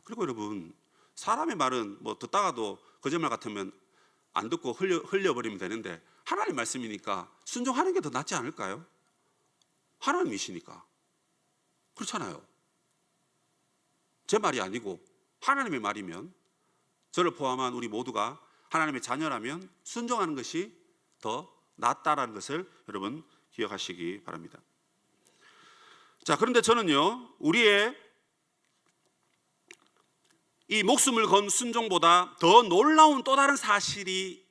그리고 여러분 사람의 말은 뭐 듣다가도 거짓말 같으면 안 듣고 흘려버리면 되는데 하나님 말씀이니까 순종하는 게 더 낫지 않을까요? 하나님이시니까 그렇잖아요. 제 말이 아니고 하나님의 말이면 저를 포함한 우리 모두가 하나님의 자녀라면 순종하는 것이 더 낫다라는 것을 여러분 기억하시기 바랍니다. 자, 그런데 저는요 우리의 이 목숨을 건 순종보다 더 놀라운 또 다른 사실이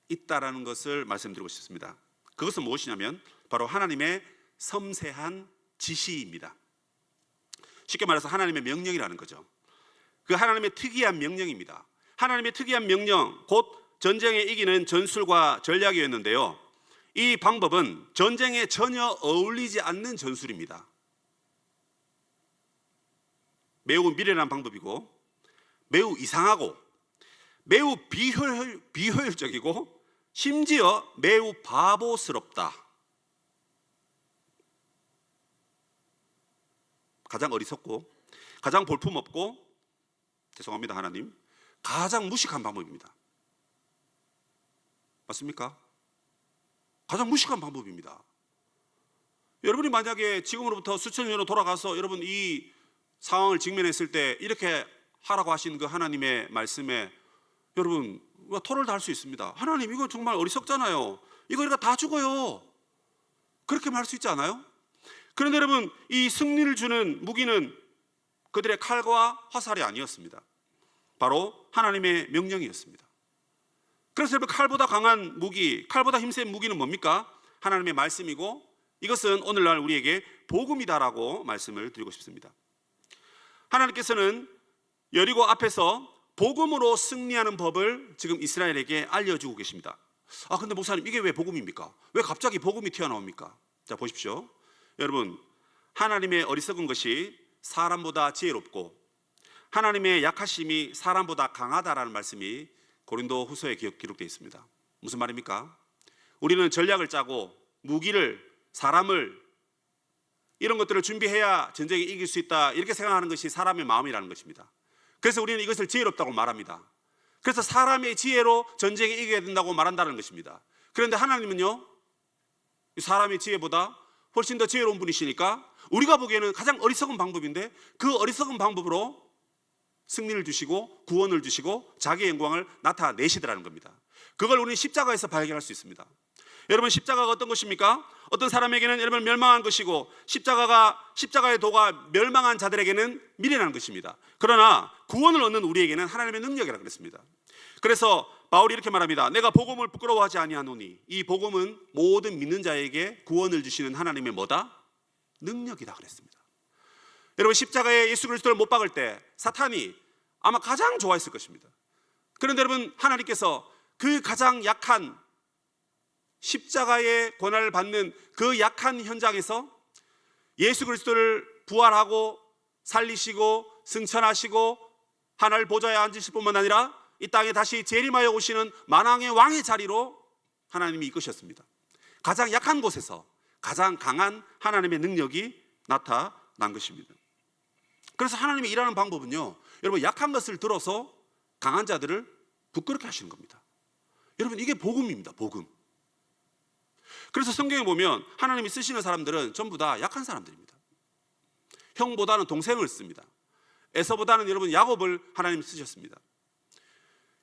있다라는 것을 말씀드리고 싶습니다. 그것은 무엇이냐면 바로 하나님의 섬세한 지시입니다. 쉽게 말해서 하나님의 명령이라는 거죠. 그 하나님의 특이한 명령입니다. 하나님의 특이한 명령, 곧 전쟁에 이기는 전술과 전략이었는데요. 이 방법은 전쟁에 전혀 어울리지 않는 전술입니다. 매우 미련한 방법이고 매우 이상하고 매우 비효율적이고 심지어 매우 바보스럽다. 가장 어리석고 가장 볼품없고 죄송합니다 하나님 가장 무식한 방법입니다. 맞습니까? 가장 무식한 방법입니다. 여러분이 만약에 지금으로부터 수천 년으로 돌아가서 여러분 이 상황을 직면했을 때 이렇게 하라고 하신 그 하나님의 말씀에 여러분 토를 달 수 있습니다. 하나님 이거 정말 어리석잖아요. 이거 우리가 다 죽어요. 그렇게 말할 수 있지 않아요? 그런데 여러분 이 승리를 주는 무기는 그들의 칼과 화살이 아니었습니다. 바로 하나님의 명령이었습니다. 그래서 여러분 칼보다 강한 무기, 칼보다 힘센 무기는 뭡니까? 하나님의 말씀이고 이것은 오늘날 우리에게 복음이다라고 말씀을 드리고 싶습니다. 하나님께서는 여리고 앞에서 복음으로 승리하는 법을 지금 이스라엘에게 알려주고 계십니다. 근데 목사님, 이게 왜 복음입니까? 왜 갑자기 복음이 튀어나옵니까? 자, 보십시오. 여러분, 하나님의 어리석은 것이 사람보다 지혜롭고 하나님의 약하심이 사람보다 강하다라는 말씀이 고린도 후서에 기록되어 있습니다. 무슨 말입니까? 우리는 전략을 짜고 무기를, 사람을, 이런 것들을 준비해야 전쟁에 이길 수 있다, 이렇게 생각하는 것이 사람의 마음이라는 것입니다. 그래서 우리는 이것을 지혜롭다고 말합니다. 그래서 사람의 지혜로 전쟁에 이겨야 된다고 말한다는 것입니다. 그런데 하나님은요, 사람의 지혜보다 훨씬 더 지혜로운 분이시니까 우리가 보기에는 가장 어리석은 방법인데 그 어리석은 방법으로 승리를 주시고 구원을 주시고 자기의 영광을 나타내시더라는 겁니다. 그걸 우리는 십자가에서 발견할 수 있습니다. 여러분, 십자가가 어떤 것입니까? 어떤 사람에게는 여러분 멸망한 것이고 십자가의 도가 멸망한 자들에게는 미련한 것입니다. 그러나 구원을 얻는 우리에게는 하나님의 능력이라고 그랬습니다. 그래서 바울이 이렇게 말합니다. 내가 복음을 부끄러워하지 아니하노니 이 복음은 모든 믿는 자에게 구원을 주시는 하나님의 뭐다? 능력이다 그랬습니다. 여러분, 십자가에 예수 그리스도를 못 박을 때 사탄이 아마 가장 좋아했을 것입니다. 그런데 여러분, 하나님께서 그 가장 약한 십자가의 고난을 받는 그 약한 현장에서 예수 그리스도를 부활하고 살리시고 승천하시고 하늘 보좌에 앉으실 뿐만 아니라 이 땅에 다시 재림하여 오시는 만왕의 왕의 자리로 하나님이 이끄셨습니다. 가장 약한 곳에서 가장 강한 하나님의 능력이 나타난 것입니다. 그래서 하나님이 일하는 방법은요, 여러분, 약한 것을 들어서 강한 자들을 부끄럽게 하시는 겁니다. 여러분, 이게 복음입니다. 복음. 그래서 성경에 보면 하나님이 쓰시는 사람들은 전부 다 약한 사람들입니다. 형보다는 동생을 씁니다. 에서보다는 여러분 야곱을 하나님 쓰셨습니다.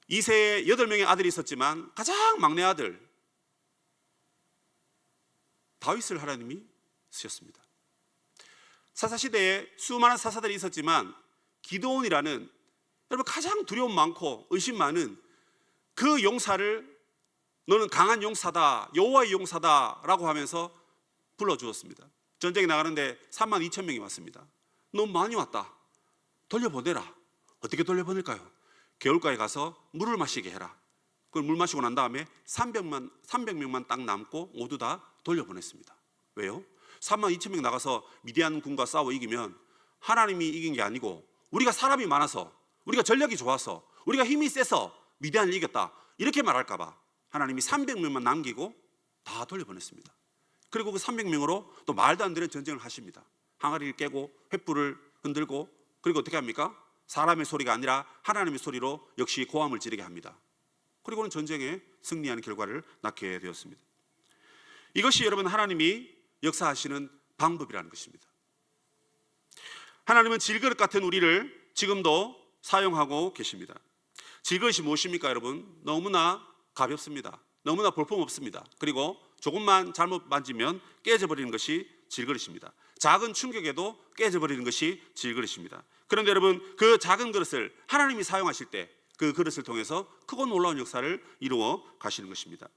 이세에 8명의 아들이 있었지만 가장 막내 아들 다윗을 하나님이 쓰셨습니다. 사사시대에 수많은 사사들이 있었지만 기드온이라는 여러분 가장 두려움 많고 의심 많은 그 용사를 너는 강한 용사다, 여호와의 용사다 라고 하면서 불러주었습니다. 전쟁에 나가는데 32,000명이 왔습니다. 너무 많이 왔다, 돌려보내라. 어떻게 돌려보낼까요? 겨울가에 가서 물을 마시게 해라. 그걸 물 마시고 난 다음에 300명만 딱 남고 모두 다 돌려보냈습니다. 왜요? 32,000명 나가서 미디안 군과 싸워 이기면 하나님이 이긴 게 아니고 우리가 사람이 많아서, 우리가 전력이 좋아서, 우리가 힘이 세서 미디안을 이겼다, 이렇게 말할까 봐 하나님이 300명만 남기고 다 돌려보냈습니다. 그리고 그 300명으로 또 말도 안 되는 전쟁을 하십니다. 항아리를 깨고 횃불을 흔들고, 그리고 어떻게 합니까? 사람의 소리가 아니라 하나님의 소리로 역시 고함을 지르게 합니다. 그리고는 전쟁에 승리하는 결과를 낳게 되었습니다. 이것이 여러분 하나님이 역사하시는 방법이라는 것입니다. 하나님은 질그릇 같은 우리를 지금도 사용하고 계십니다. 질그릇이 무엇입니까 여러분? 너무나 가볍습니다. 너무나 볼품없습니다. 그리고 조금만 잘못 만지면 깨져버리는 것이 질그릇입니다. 작은 충격에도 깨져버리는 것이 질그릇입니다. 그런데 여러분, 그 작은 그릇을 하나님이 사용하실 때 그 그릇을 통해서 크고 놀라운 역사를 이루어 가시는 것입니다.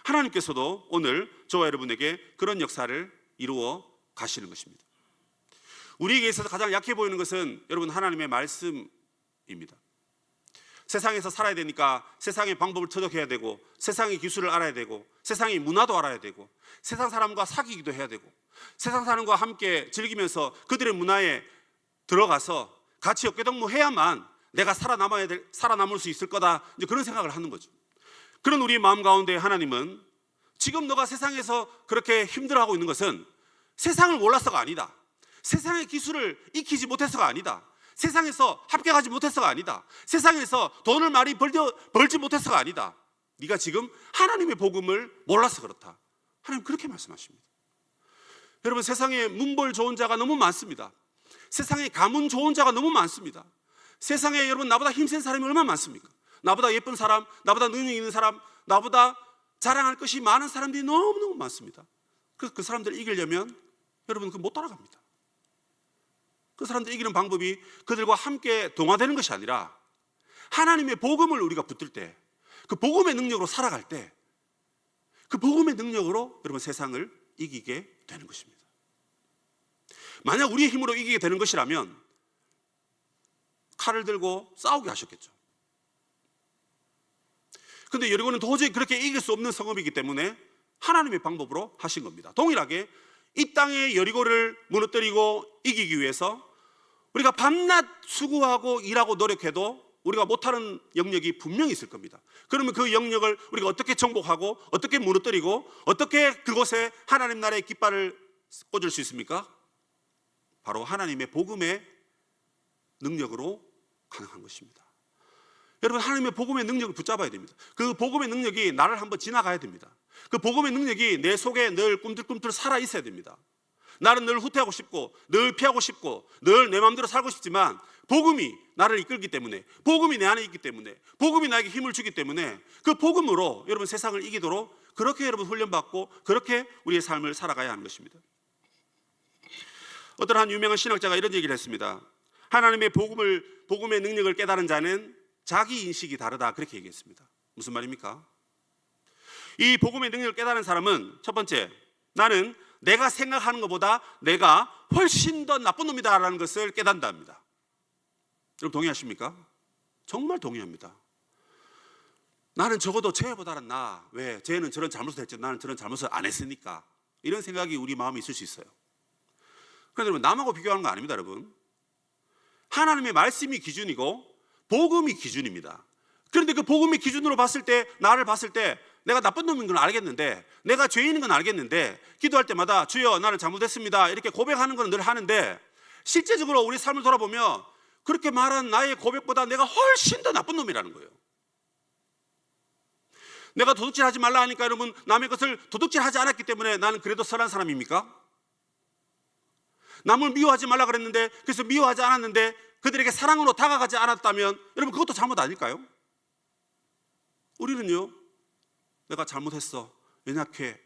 하나님께서도 오늘 저와 여러분에게 그런 역사를 이루어 가시는 것입니다. 우리에게 있어서 가장 약해 보이는 것은 여러분 하나님의 말씀입니다. 세상에서 살아야 되니까 세상의 방법을 터득해야 되고, 세상의 기술을 알아야 되고, 세상의 문화도 알아야 되고, 세상 사람과 사귀기도 해야 되고, 세상 사람과 함께 즐기면서 그들의 문화에 들어가서 같이 어깨동무해야만 내가 살아남을 수 있을 거다, 이제 그런 생각을 하는 거죠. 그런 우리의 마음 가운데 하나님은 지금 너가 세상에서 그렇게 힘들어하고 있는 것은 세상을 몰라서가 아니다, 세상의 기술을 익히지 못해서가 아니다, 세상에서 합격하지 못해서가 아니다, 세상에서 돈을 많이 벌지 못해서가 아니다, 네가 지금 하나님의 복음을 몰라서 그렇다. 하나님 그렇게 말씀하십니다. 여러분, 세상에 문벌 좋은 자가 너무 많습니다. 세상에 가문 좋은 자가 너무 많습니다. 세상에 여러분 나보다 힘센 사람이 얼마나 많습니까? 나보다 예쁜 사람, 나보다 능력 있는 사람, 나보다 자랑할 것이 많은 사람들이 너무너무 많습니다. 그래서 그 사람들을 이기려면 여러분 못 따라갑니다. 그 사람들 이기는 방법이 그들과 함께 동화되는 것이 아니라 하나님의 복음을 우리가 붙들 때, 그 복음의 능력으로 살아갈 때, 그 복음의 능력으로 여러분 세상을 이기게 되는 것입니다. 만약 우리의 힘으로 이기게 되는 것이라면 칼을 들고 싸우게 하셨겠죠. 근데 여리고는 도저히 그렇게 이길 수 없는 성읍이기 때문에 하나님의 방법으로 하신 겁니다. 동일하게 이 땅의 여리고를 무너뜨리고 이기기 위해서 우리가 밤낮 수고하고 일하고 노력해도 우리가 못하는 영역이 분명히 있을 겁니다. 그러면 그 영역을 우리가 어떻게 정복하고 어떻게 무너뜨리고 어떻게 그곳에 하나님 나라의 깃발을 꽂을 수 있습니까? 바로 하나님의 복음의 능력으로 가능한 것입니다. 여러분, 하나님의 복음의 능력을 붙잡아야 됩니다. 그 복음의 능력이 나를 한번 지나가야 됩니다. 그 복음의 능력이 내 속에 늘 꿈틀꿈틀 살아 있어야 됩니다. 나는 늘 후퇴하고 싶고 늘 피하고 싶고 늘 내 마음대로 살고 싶지만 복음이 나를 이끌기 때문에, 복음이 내 안에 있기 때문에, 복음이 나에게 힘을 주기 때문에 그 복음으로 여러분 세상을 이기도록 그렇게 여러분 훈련받고 그렇게 우리의 삶을 살아가야 하는 것입니다. 어떤 한 유명한 신학자가 이런 얘기를 했습니다. 하나님의 복음의 능력을 깨달은 자는 자기 인식이 다르다, 그렇게 얘기했습니다. 무슨 말입니까? 이 복음의 능력을 깨달은 사람은 첫 번째, 나는 내가 생각하는 것보다 내가 훨씬 더 나쁜 놈이다라는 것을 깨닫는답니다. 여러분 동의하십니까? 정말 동의합니다. 나는 적어도 쟤보다는 나. 왜? 쟤는 저런 잘못을 했지, 나는 저런 잘못을 안 했으니까. 이런 생각이 우리 마음에 있을 수 있어요. 그런데 여러분, 남하고 비교하는 거 아닙니다. 여러분, 하나님의 말씀이 기준이고 복음이 기준입니다. 그런데 그 복음의 기준으로 봤을 때, 나를 봤을 때 내가 나쁜 놈인 건 알겠는데, 내가 죄인인 건 알겠는데, 기도할 때마다 주여 나는 잘못했습니다 이렇게 고백하는 건 늘 하는데, 실제적으로 우리 삶을 돌아보면 그렇게 말한 나의 고백보다 내가 훨씬 더 나쁜 놈이라는 거예요. 내가 도둑질하지 말라 하니까 여러분, 남의 것을 도둑질하지 않았기 때문에 나는 그래도 선한 사람입니까? 남을 미워하지 말라 그랬는데, 그래서 미워하지 않았는데 그들에게 사랑으로 다가가지 않았다면 여러분, 그것도 잘못 아닐까요? 우리는요, 내가 잘못했어, 연약해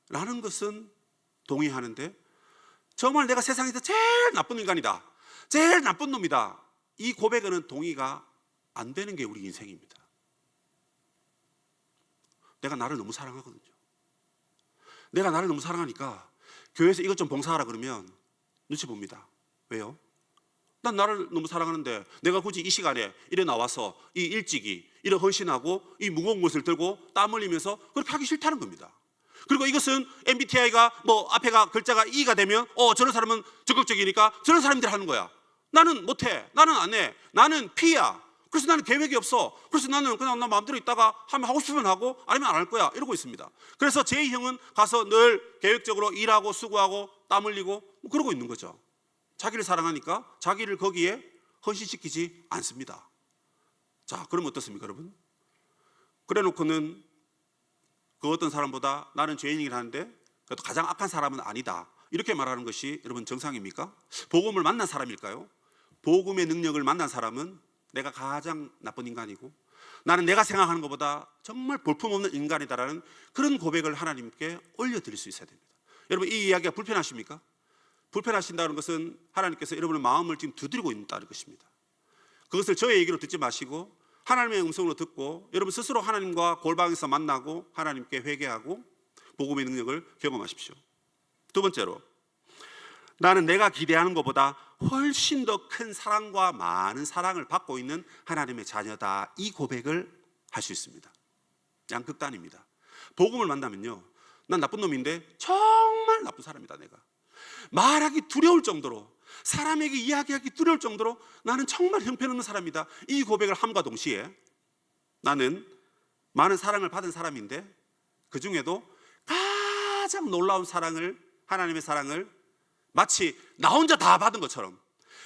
라는 것은 동의하는데, 정말 내가 세상에서 제일 나쁜 인간이다, 제일 나쁜 놈이다, 이 고백에는 동의가 안 되는 게 우리 인생입니다. 내가 나를 너무 사랑하거든요. 내가 나를 너무 사랑하니까 교회에서 이것 좀 봉사하라 그러면 눈치 봅니다. 왜요? 난 나를 너무 사랑하는데 내가 굳이 이 시간에 이래 나와서 이 일찍이 이래 헌신하고 이 무거운 것을 들고 땀 흘리면서 그렇게 하기 싫다는 겁니다. 그리고 이것은 MBTI가 뭐 앞에가 글자가 E가 되면 저런 사람은 적극적이니까 저런 사람들이 하는 거야. 나는 못해, 나는 안 해, 나는 P야. 그래서 나는 계획이 없어. 그래서 나는 그냥 나 마음대로 있다가 하면 하고 싶으면 하고 아니면 안 할 거야, 이러고 있습니다. 그래서 J형은 가서 늘 계획적으로 일하고 수고하고 땀 흘리고 뭐 그러고 있는 거죠. 자기를 사랑하니까 자기를 거기에 헌신시키지 않습니다. 자, 그럼 어떻습니까 여러분? 그래 놓고는 그 어떤 사람보다 나는 죄인이긴 한데 그래도 가장 악한 사람은 아니다, 이렇게 말하는 것이 여러분 정상입니까? 복음을 만난 사람일까요? 복음의 능력을 만난 사람은 내가 가장 나쁜 인간이고 나는 내가 생각하는 것보다 정말 볼품없는 인간이다라는 그런 고백을 하나님께 올려드릴 수 있어야 됩니다. 여러분, 이 이야기가 불편하십니까? 불편하신다는 것은 하나님께서 여러분의 마음을 지금 두드리고 있다는 것입니다. 그것을 저의 얘기로 듣지 마시고 하나님의 음성으로 듣고 여러분 스스로 하나님과 골방에서 만나고 하나님께 회개하고 복음의 능력을 경험하십시오. 두 번째로, 나는 내가 기대하는 것보다 훨씬 더 큰 사랑과 많은 사랑을 받고 있는 하나님의 자녀다, 이 고백을 할 수 있습니다. 양극단입니다. 복음을 만나면요, 난 나쁜 놈인데 정말 나쁜 사람이다. 내가 말하기 두려울 정도로, 사람에게 이야기하기 두려울 정도로 나는 정말 형편없는 사람이다, 이 고백을 함과 동시에 나는 많은 사랑을 받은 사람인데 그 중에도 가장 놀라운 사랑을, 하나님의 사랑을 마치 나 혼자 다 받은 것처럼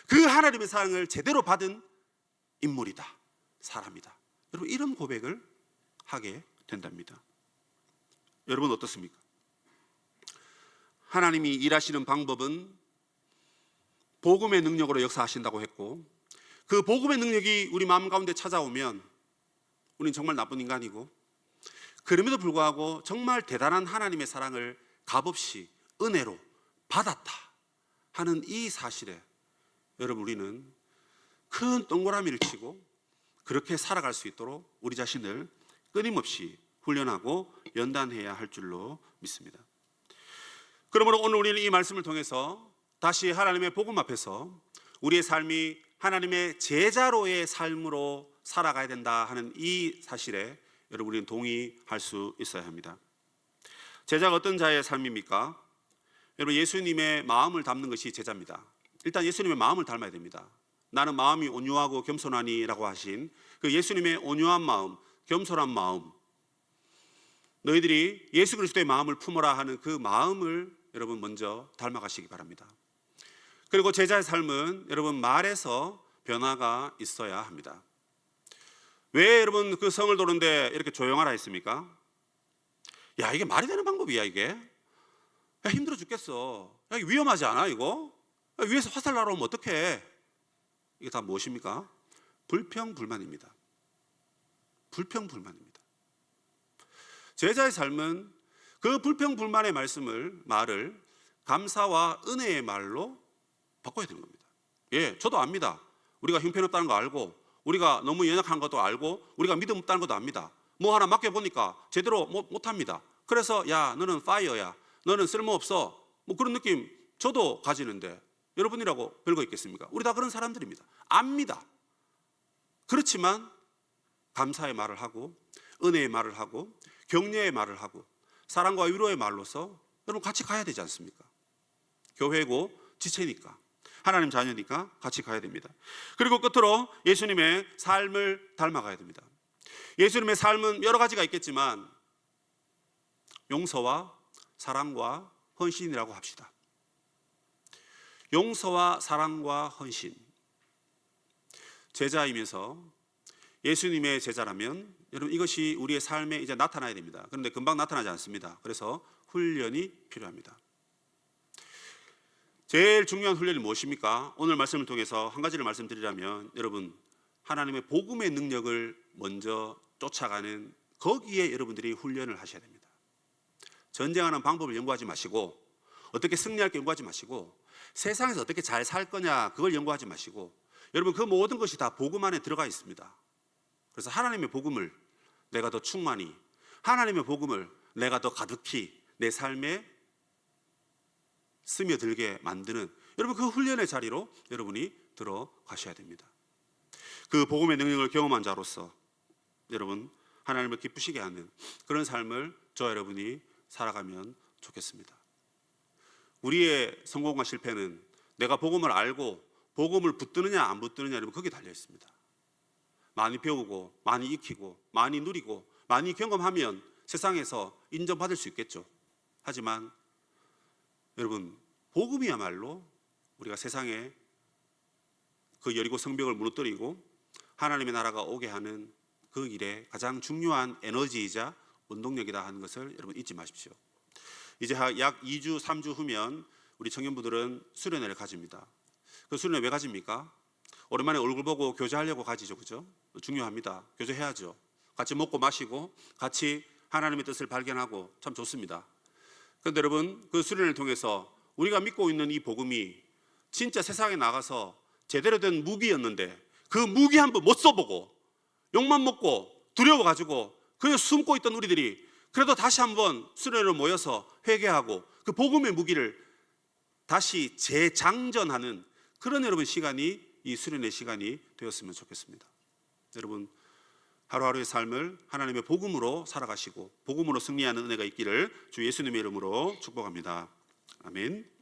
그 하나님의 사랑을 제대로 받은 인물이다, 사람이다. 여러분, 이런 고백을 하게 된답니다. 여러분 어떻습니까? 하나님이 일하시는 방법은 복음의 능력으로 역사하신다고 했고, 그 복음의 능력이 우리 마음 가운데 찾아오면 우리는 정말 나쁜 인간이고, 그럼에도 불구하고 정말 대단한 하나님의 사랑을 값없이 은혜로 받았다 하는 이 사실에 여러분, 우리는 큰 동그라미를 치고 그렇게 살아갈 수 있도록 우리 자신을 끊임없이 훈련하고 연단해야 할 줄로 믿습니다. 그러므로 오늘 우리는 이 말씀을 통해서 다시 하나님의 복음 앞에서 우리의 삶이 하나님의 제자로의 삶으로 살아가야 된다 하는 이 사실에 여러분 우리는 동의할 수 있어야 합니다. 제자가 어떤 자의 삶입니까? 여러분 예수님의 마음을 담는 것이 제자입니다. 일단 예수님의 마음을 닮아야 됩니다. 나는 마음이 온유하고 겸손하니라고 하신 그 예수님의 온유한 마음, 겸손한 마음, 너희들이 예수 그리스도의 마음을 품어라 하는 그 마음을 여러분 먼저 닮아가시기 바랍니다. 그리고 제자의 삶은 여러분 말에서 변화가 있어야 합니다. 왜 여러분 그 성을 도는데 이렇게 조용하라 했습니까? 야, 이게 말이 되는 방법이야 이게? 야, 힘들어 죽겠어. 야, 이게 위험하지 않아 이거? 야, 위에서 화살 날아오면 어떡해? 이게 다 무엇입니까? 불평불만입니다. 불평불만입니다. 제자의 삶은 그 불평불만의 말을 감사와 은혜의 말로 바꿔야 되는 겁니다. 예, 저도 압니다. 우리가 형편없다는 거 알고, 우리가 너무 연약한 것도 알고, 우리가 믿음 없다는 것도 압니다. 뭐 하나 맡겨보니까 제대로 못합니다. 그래서 야, 너는 파이어야, 너는 쓸모없어, 뭐 그런 느낌 저도 가지는데 여러분이라고 별거 있겠습니까? 우리 다 그런 사람들입니다. 압니다. 그렇지만 감사의 말을 하고, 은혜의 말을 하고, 격려의 말을 하고, 사랑과 위로의 말로서 여러분 같이 가야 되지 않습니까? 교회고 지체니까, 하나님 자녀니까 같이 가야 됩니다. 그리고 끝으로 예수님의 삶을 닮아가야 됩니다. 예수님의 삶은 여러 가지가 있겠지만 용서와 사랑과 헌신이라고 합시다. 용서와 사랑과 헌신. 제자이면서 예수님의 제자라면 여러분 이것이 우리의 삶에 이제 나타나야 됩니다. 그런데 금방 나타나지 않습니다. 그래서 훈련이 필요합니다. 제일 중요한 훈련이 무엇입니까? 오늘 말씀을 통해서 한 가지를 말씀드리자면 여러분 하나님의 복음의 능력을 먼저 쫓아가는 거기에 여러분들이 훈련을 하셔야 됩니다. 전쟁하는 방법을 연구하지 마시고 어떻게 승리할 게 연구하지 마시고 세상에서 어떻게 잘 살 거냐 그걸 연구하지 마시고 여러분 그 모든 것이 다 복음 안에 들어가 있습니다. 그래서 하나님의 복음을 내가 더 충만히, 하나님의 복음을 내가 더 가득히 내 삶에 스며들게 만드는 여러분 그 훈련의 자리로 여러분이 들어가셔야 됩니다. 그 복음의 능력을 경험한 자로서 여러분 하나님을 기쁘시게 하는 그런 삶을 저 여러분이 살아가면 좋겠습니다. 우리의 성공과 실패는 내가 복음을 알고 복음을 붙드느냐 안 붙드느냐 여러분 거기에 달려 있습니다. 많이 배우고 많이 익히고 많이 누리고 많이 경험하면 세상에서 인정받을 수 있겠죠. 하지만 여러분 복음이야말로 우리가 세상에 그 여리고 성벽을 무너뜨리고 하나님의 나라가 오게 하는 그 일에 가장 중요한 에너지이자 원동력이다 하는 것을 여러분 잊지 마십시오. 이제 약 2주 3주 후면 우리 청년부들은 수련회를 가집니다. 그 수련회 왜 가집니까? 오랜만에 얼굴 보고 교제하려고 가지죠. 그죠? 중요합니다. 교제해야죠. 같이 먹고 마시고 같이 하나님의 뜻을 발견하고 참 좋습니다. 그런데 여러분 그 수련을 통해서 우리가 믿고 있는 이 복음이 진짜 세상에 나가서 제대로 된 무기였는데 그 무기 한번 못 써보고 욕만 먹고 두려워가지고 그냥 숨고 있던 우리들이 그래도 다시 한번 수련회로 모여서 회개하고 그 복음의 무기를 다시 재장전하는 그런 여러분 시간이 이 수련의 시간이 되었으면 좋겠습니다. 여러분 하루하루의 삶을 하나님의 복음으로 살아가시고 복음으로 승리하는 은혜가 있기를 주 예수님의 이름으로 축복합니다. 아멘.